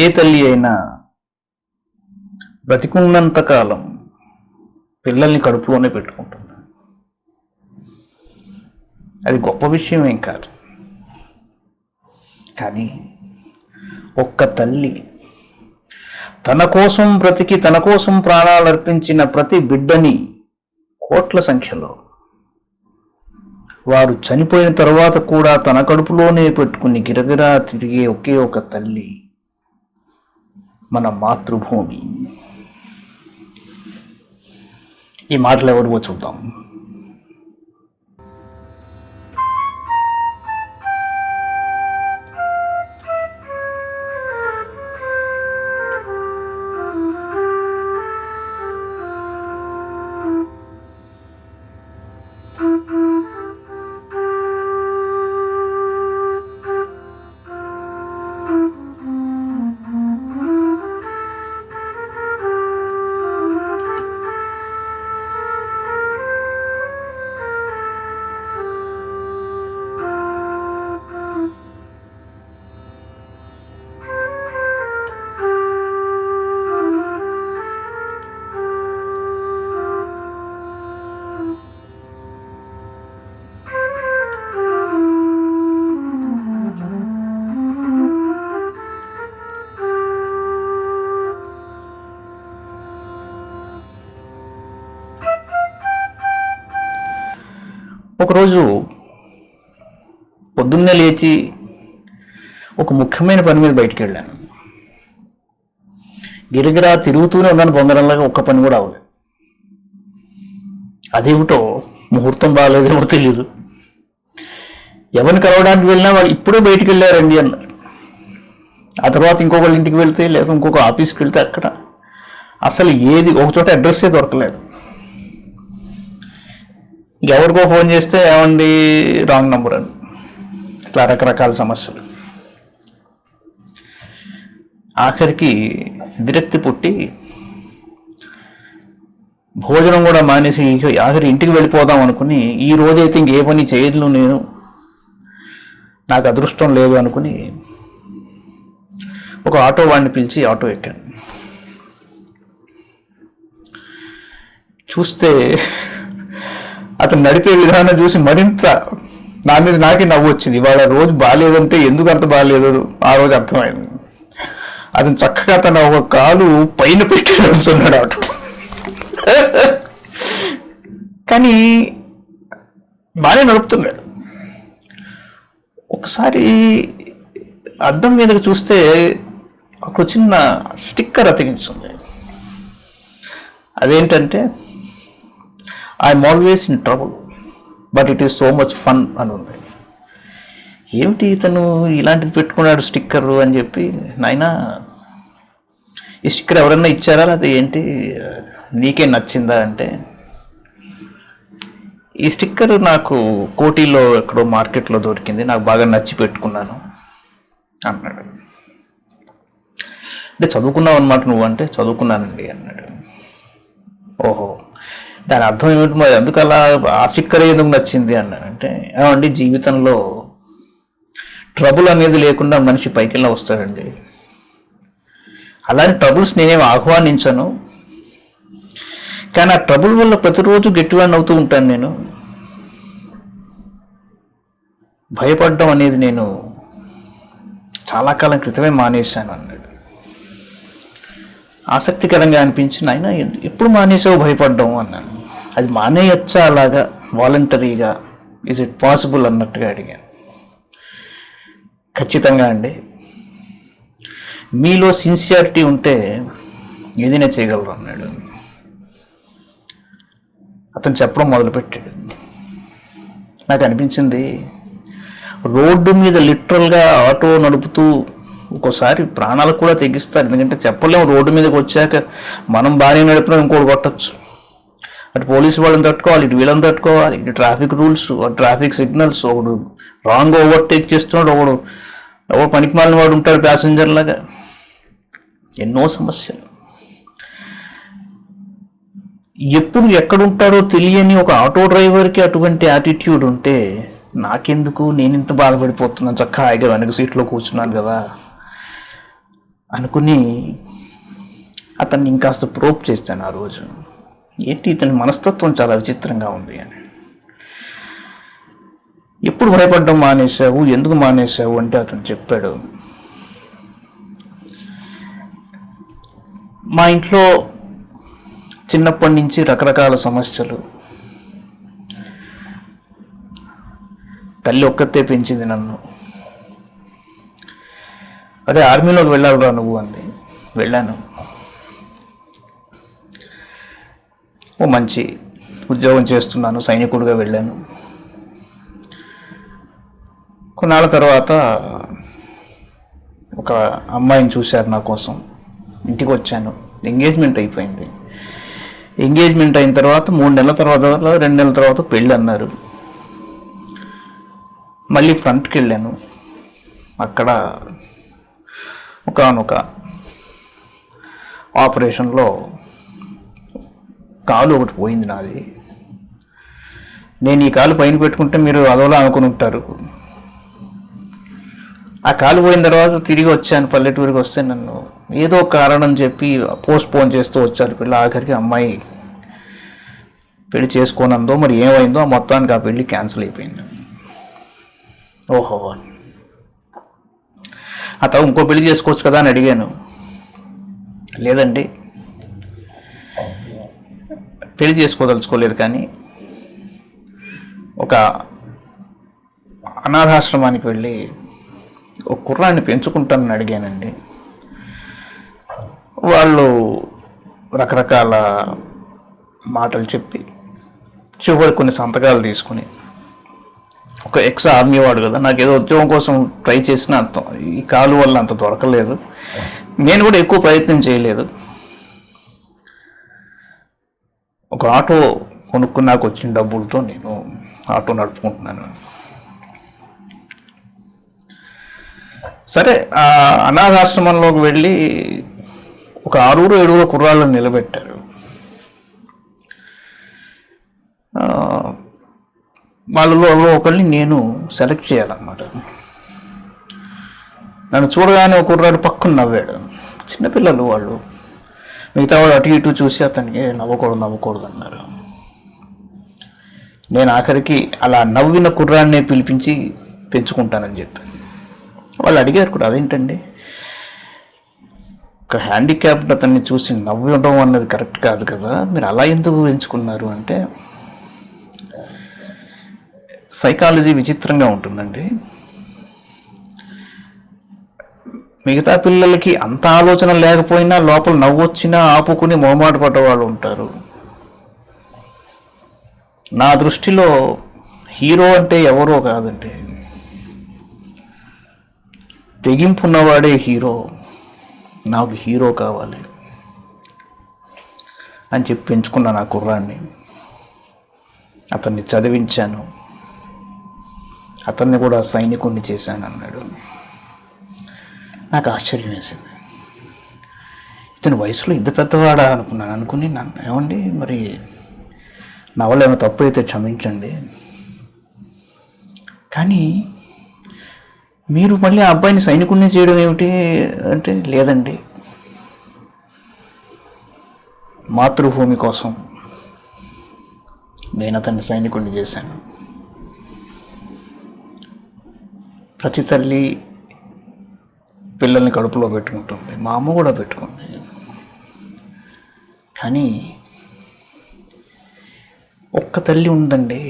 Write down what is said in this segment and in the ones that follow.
ఏ తల్లి అయినా బ్రతికున్నంత కాలం పిల్లల్ని కడుపులోనే పెట్టుకుంటుంది. అది గొప్ప విషయం ఏం కాదు. కానీ ఒక్క తల్లి తన కోసం బ్రతికి తన కోసం ప్రాణాలు అర్పించిన ప్రతి బిడ్డని కోట్ల సంఖ్యలో వారు చనిపోయిన తర్వాత కూడా తన కడుపులోనే పెట్టుకుని గిరగిరా తిరిగే ఒకే ఒక తల్లి మన మాతృభూమి. ఈ మాటలు ఎవరివో చూద్దాం. ఒకరోజు పొద్దున్నే లేచి ఒక ముఖ్యమైన పని మీద బయటికి వెళ్ళాను. గిరగిరా తిరుగుతూనే ఉన్నాను, బొంగరంలాగా ఒక్క పని కూడా అవ్వలేదు. అదేమిటో ముహూర్తం బాగాలేదేమో తెలీదు. ఎవరిని కలవడానికి వెళ్ళినా వాళ్ళు ఇప్పుడే బయటికి వెళ్ళారండి అన్నారు. ఆ తర్వాత ఇంకొకళ్ళ ఇంటికి వెళ్తే లేదా ఇంకొక ఆఫీస్కి వెళ్తే అక్కడ అసలు ఏది ఒకచోట అడ్రస్సే దొరకలేదు. ఎవరికో ఫోన్ చేస్తే ఏమండి రాంగ్ నంబర్ అని, ఇట్లా రకరకాల సమస్యలు. ఆఖరికి విరక్తి పుట్టి భోజనం కూడా మానేసి ఆఖరి ఇంటికి వెళ్ళిపోదాం అనుకుని, ఈ రోజైతే ఇంకే పని చేయదు నేను, నాకు అదృష్టం లేదు అనుకుని ఒక ఆటో వాడిని పిలిచి ఆటో ఎక్కాను. చూస్తే అతను నడిపే విధానం చూసి మరింత నా మీద నాకే నవ్వు వచ్చింది. ఇవాళ రోజు బాగాలేదంటే ఎందుకు అంత బాగాలేదు ఆ రోజు అర్థమైంది. అతను చక్కగా తన ఒక కాలు పైన పెట్టి నడుపుతున్నాడు ఆటో. కానీ బాగానే నడుపుతున్నాడు. ఒకసారి అద్దం మీదకి చూస్తే ఒక చిన్న స్టిక్కర్ అతికించింది. అదేంటంటే I'm always in trouble but it is so much fun అని ఉంది. ఏమిటి ఇతను ఇలాంటిది పెట్టుకున్నాడు స్టిక్కర్ అని చెప్పి, నాయనా ఈ స్టిక్కర్ ఎవరన్నా ఇచ్చారా లేకపోతే ఏంటి నీకే నచ్చిందా అంటే, ఈ స్టిక్కర్ నాకు కోటిలో ఎక్కడో మార్కెట్లో దొరికింది, నాకు బాగా నచ్చి పెట్టుకున్నాను అన్నాడు. అంటే చదువుకున్నావు అన్నమాట నువ్వు అంటే, చదువుకున్నానండి అన్నాడు. ఓహో, దాని అర్థం ఏమిటి మరి, ఎందుకు అలా ఆ స్టిక్కర్ ఎందుకు నచ్చింది అన్నాడంటే, ఏమండి జీవితంలో ట్రబుల్ అనేది లేకుండా మనిషి పైకి వెళ్ళి వస్తాడండి. అలాంటి ట్రబుల్స్ నేనేం ఆహ్వానించను, కానీ ఆ ట్రబుల్ వల్ల ప్రతిరోజు గట్టివాడిని అవుతూ ఉంటాను. నేను భయపడడం అనేది నేను చాలా కాలం క్రితమే మానేశాను అన్నాడు. ఆసక్తికరంగా అనిపించింది. అయినా ఎప్పుడు మానేసావు భయపడ్డం అన్నాను. అది మానేయచ్చా అలాగా వాలంటరీగా, ఈజ్ ఇట్ పాసిబుల్ అన్నట్టుగా అడిగాను. ఖచ్చితంగా అండి, మీలో సిన్సియారిటీ ఉంటే ఏదైనా చేయగలరు అన్నాడు. అతను చెప్పడం మొదలుపెట్టాడు. నాకు అనిపించింది, రోడ్డు మీద లిటరల్గా ఆటో నడుపుతూ ఒక్కోసారి ప్రాణాలకు కూడా తెగిస్తారు. ఎందుకంటే చెప్పలేము, రోడ్డు మీదకి వచ్చాక మనం బాగానే నడిపినా ఇంకోటి కొట్టచ్చు. అటు పోలీసు వాళ్ళని తట్టుకోవాలి, ఇటు వీళ్ళని తట్టుకోవాలి, ఇటు ట్రాఫిక్ రూల్స్, ట్రాఫిక్ సిగ్నల్స్, ఒకడు రాంగ్ ఓవర్టేక్ చేస్తున్నాడు, ఒకడు పనికి మాలిన వాడు ఉంటాడు ప్యాసింజర్ లాగా. ఎన్నో సమస్యలు. ఎప్పుడు ఎక్కడుంటాడో తెలియని ఒక ఆటో డ్రైవర్కి అటువంటి యాటిట్యూడ్ ఉంటే నాకెందుకు, నేను ఇంత బాధపడిపోతున్నాను, చక్కగా హాయిగా వెనక సీట్లో కూర్చున్నాను కదా అనుకుని అతన్ని ఇంకాస్త ప్రోప్ చేశాను ఆ రోజు. ఏంటి ఇతని మనస్తత్వం చాలా విచిత్రంగా ఉంది అని. ఎప్పుడు భయపడడం మానేశావు, ఎందుకు మానేశావు అంటే అతను చెప్పాడు, మా ఇంట్లో చిన్నప్పటి నుంచి రకరకాల సమస్యలు, తల్లి ఒక్కతే పెంచింది నన్ను. అదే ఆర్మీలోకి వెళ్ళావురా నువ్వు అంది. వెళ్ళాను. ఓ మంచి ఉద్యోగం చేస్తున్నాను, సైనికుడిగా వెళ్ళాను. కొన్నాళ్ళ తర్వాత ఒక అమ్మాయిని చూశారు నా కోసం. ఇంటికి వచ్చాను. ఎంగేజ్మెంట్ అయిపోయింది. ఎంగేజ్మెంట్ అయిన తర్వాత 3 నెలల తర్వాత 2 నెలల తర్వాత పెళ్ళి అన్నారు. మళ్ళీ ఫ్రంట్కి వెళ్ళాను. అక్కడ ఒకానొక ఆపరేషన్లో కాలు ఒకటి పోయింది నాది. నేను ఈ కాలు పైన పెట్టుకుంటే మీరు అదోలా అనుకుని ఉంటారు. ఆ కాలు పోయిన తర్వాత తిరిగి వచ్చాను. పల్లెటూరికి వస్తే నన్ను ఏదో కారణం చెప్పి పోస్ట్పోన్ చేస్తూ వచ్చారు పిల్ల. ఆఖరికి అమ్మాయి పెళ్లి చేసుకోనందో మరి ఏమైందో ఆ మొత్తానికి ఆ పెళ్ళి క్యాన్సిల్ అయిపోయింది. ఓహో, ఆ తర్వాత ఇంకో పెళ్లి చేసుకోవచ్చు కదా అని అడిగాను. లేదండి, పెళ్లి చేసుకోదలుచుకోలేదు, కానీ ఒక అనాథాశ్రమానికి వెళ్ళి ఒక కుర్రాన్ని పెంచుకుంటానని అడిగానండి. వాళ్ళు రకరకాల మాటలు చెప్పి చివరి కొన్ని సంతకాలు తీసుకుని, ఒక ఎక్స్ ఆర్మీ వాడు కదా, నాకు ఏదో ఉద్యోగం కోసం ట్రై చేసిన అంత ఈ కాలు వల్ల అంత దొరకలేదు. నేను కూడా ఎక్కువ ప్రయత్నం చేయలేదు. ఒక ఆటో కొనుక్కున్నాక వచ్చిన డబ్బులతో నేను ఆటో నడుపుకుంటున్నాను. సరే, ఆ అనాథాశ్రమంలోకి వెళ్ళి ఒక 6-7 కుర్రాళ్ళని నిలబెట్టారు. వాళ్ళలో ఒకరిని నేను సెలెక్ట్ చేయాలన్నమాట. నన్ను చూడగానే ఒక కుర్రాడు పక్కన నవ్వాడు. చిన్నపిల్లలు వాళ్ళు. మిగతా వాళ్ళు అటు ఇటు చూసి అతనికి నవ్వకూడదు అన్నారు. నేను ఆఖరికి అలా నవ్విన కుర్రాడినే పిలిపించి పెంచుకుంటానని చెప్పాను. వాళ్ళు అడిగారు కూడా, అదేంటండి ఒక హ్యాండిక్యాప్డ్ అతన్ని చూసి నవ్వడం అన్నది కరెక్ట్ కాదు కదా, మీరు అలా ఎందుకు పెంచుకున్నారు అంటే, సైకాలజీ విచిత్రంగా ఉంటుందండి. మిగతా పిల్లలకి అంత ఆలోచన లేకపోయినా లోపల నవ్వొచ్చినా ఆపుకుని మొహమాట పడ్డవాళ్ళు ఉంటారు. నా దృష్టిలో హీరో అంటే ఎవరో కాదండి, తెగింపు ఉన్నవాడే హీరో. నాకు హీరో కావాలి అని చెప్పి పెంచుకున్నాను ఆ కుర్రాన్ని. అతన్ని చదివించాను, అతన్ని కూడా సైనికుడిని చేశాను అన్నాడు. నాకు ఆశ్చర్యం వేసింది. ఇతని వయసులో ఇంత పెద్దవాడా అనుకున్నాను. అనుకుని నన్ను ఏమండి, మరి నా వల్ల ఏమైనా తప్పు అయితే క్షమించండి, కానీ మీరు మళ్ళీ ఆ అబ్బాయిని సైనికుడిని చేయడం ఏమిటి అంటే, లేదండి, మాతృభూమి కోసం నేను అతన్ని సైనికుడిని చేశాను. ప్రతి తల్లి పిల్లల్ని కడుపులో పెట్టుకుంటుంది, మా అమ్మ కూడా పెట్టుకుంది. కానీ ఒక్క తల్లి ఉందండి,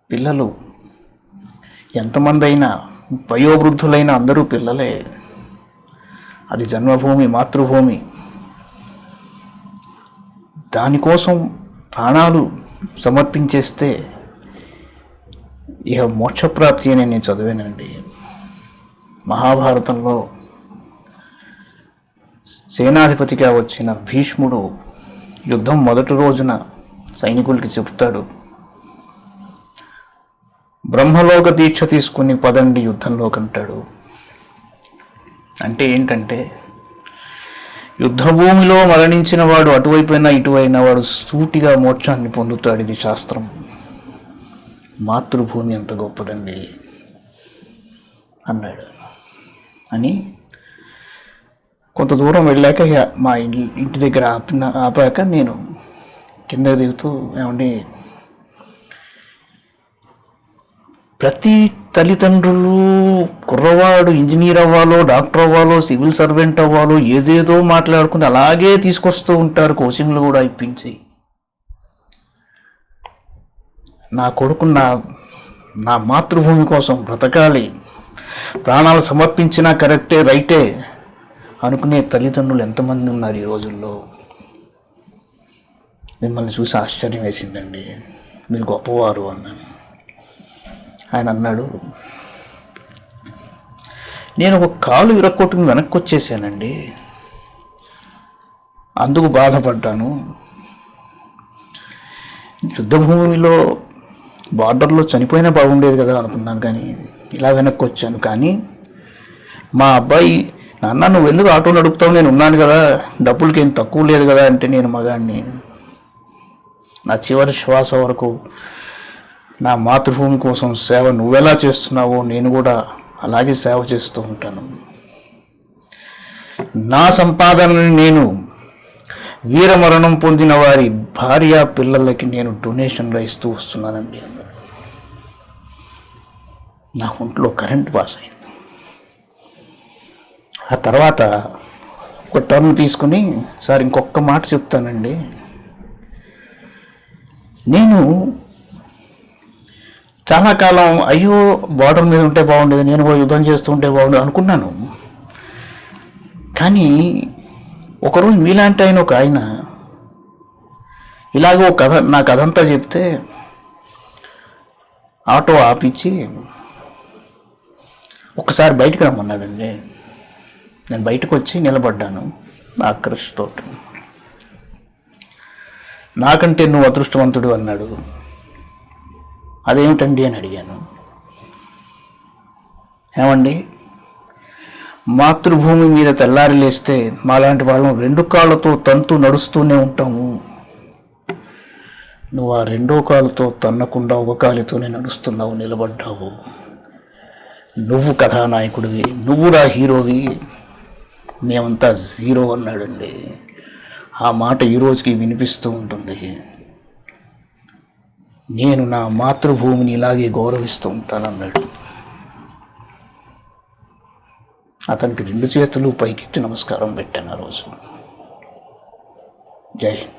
పిల్లలు ఎంతమంది అయినా, వయోవృద్ధులైన అందరూ పిల్లలే. అది జన్మభూమి, మాతృభూమి. దానికోసం ప్రాణాలు సమర్పించేస్తే ఇక మోక్షప్రాప్తి అని నేను చదివానండి. మహాభారతంలో సేనాధిపతిగా వచ్చిన భీష్ముడు యుద్ధం మొదటి రోజున సైనికులకి చెప్తాడు, బ్రహ్మలోక దీక్ష తీసుకుని పదండి యుద్ధంలోకి అంటాడు. అంటే ఏంటంటే, యుద్ధభూమిలో మరణించిన వాడు అటువైపోయినా ఇటువైనా వాడు సూటిగా మోక్షాన్ని పొందుతాడు. ఇది శాస్త్రం. మాతృభూమి ఎంత గొప్పదండి అన్నాడు. అని కొంత దూరం వెళ్ళాక ఇక మా ఇంటి దగ్గర ఆపాక నేను కింద దిగుతూ ఏమండి, ప్రతి తల్లిదండ్రులు కుర్రవాడు ఇంజనీర్ అవ్వాలో, డాక్టర్ అవ్వాలో, సివిల్ సర్వెంట్ అవ్వాలో ఏదేదో మాట్లాడుకుని అలాగే తీసుకొస్తూ ఉంటారు, కోచింగ్లు కూడా ఇప్పించి. నా కొడుకు నా మాతృభూమి కోసం బ్రతకాలి, ప్రాణాలు సమర్పించినా కరెక్టే, రైటే అనుకునే తల్లిదండ్రులు ఎంతమంది ఉన్నారు ఈ రోజుల్లో. మిమ్మల్ని చూసి ఆశ్చర్యం వేసిందండి, మీరు గొప్పవారు అన్నాను. ఆయన అన్నాడు, నేను ఒక కాలు విరక్కొట్టుకుని వెనక్కి వచ్చేసానండి, అందుకు బాధపడ్డాను. యుద్ధభూమిలో బార్డర్లో చనిపోయినా బాగుండేది కదా అనుకున్నాను, కానీ ఇలా వెనక్కి వచ్చాను. కానీ మా అబ్బాయి, నాన్న నువ్వు ఎందుకు ఆటో నడుపుతావు, నేను ఉన్నాను కదా, డబ్బులకి ఏం తక్కువ లేదు కదా అంటే, నేను మగాడిని, నా చివరి శ్వాస వరకు నా మాతృభూమి కోసం సేవ నువ్వెలా చేస్తున్నావో నేను కూడా అలాగే సేవ చేస్తూ ఉంటాను. నా సంపాదనని నేను వీరమరణం పొందిన వారి భార్య పిల్లలకి నేను డొనేషన్గా ఇస్తూ వస్తున్నానండి అన్నాడు. నా ఒంట్లో కరెంట్ పాస్ అయింది. ఆ తర్వాత ఒక టర్న్ తీసుకుని, సార్ ఇంకొక మాట చెప్తానండి, నేను చాలా కాలం అయ్యో బార్డర్ మీద ఉంటే బాగుండేది, నేను కూడా యుద్ధం చేస్తూ ఉంటే బాగుండేది అనుకున్నాను. కానీ ఒకరోజు మీలాంటి ఒక ఆయన ఇలాగో నా కథ అంతా చెప్తే ఆటో ఆపించి ఒకసారి బయటకు రమ్మన్నాడండి. నేను బయటకు వచ్చి నిలబడ్డాను ఆకర్షతో. నాకంటే నువ్వు అదృష్టవంతుడు అన్నాడు. అదేమిటండి అని అడిగాను. ఏమండి, మాతృభూమి మీద తెల్లారి లేస్తే మాలాంటి వాళ్ళం 2 కాళ్ళతో తంతు నడుస్తూనే ఉంటాము. నువ్వు ఆ 2వ కాలుతో తన్నకుండా ఒక కాలితోనే నడుస్తున్నావు, నిలబడ్డావు. నువ్వు కథానాయకుడివి, నువ్వురా హీరోవి, మేమంతా జీరో అన్నాడండి. ఆ మాట ఈ రోజుకి వినిపిస్తూ ఉంటుంది. నేను నా మాతృభూమిని ఇలాగే గౌరవిస్తూ ఉంటానన్నాడు. అతనికి 2 చేతులు పైకెత్తి నమస్కారం పెట్టాను ఆ రోజు. జై హింద్.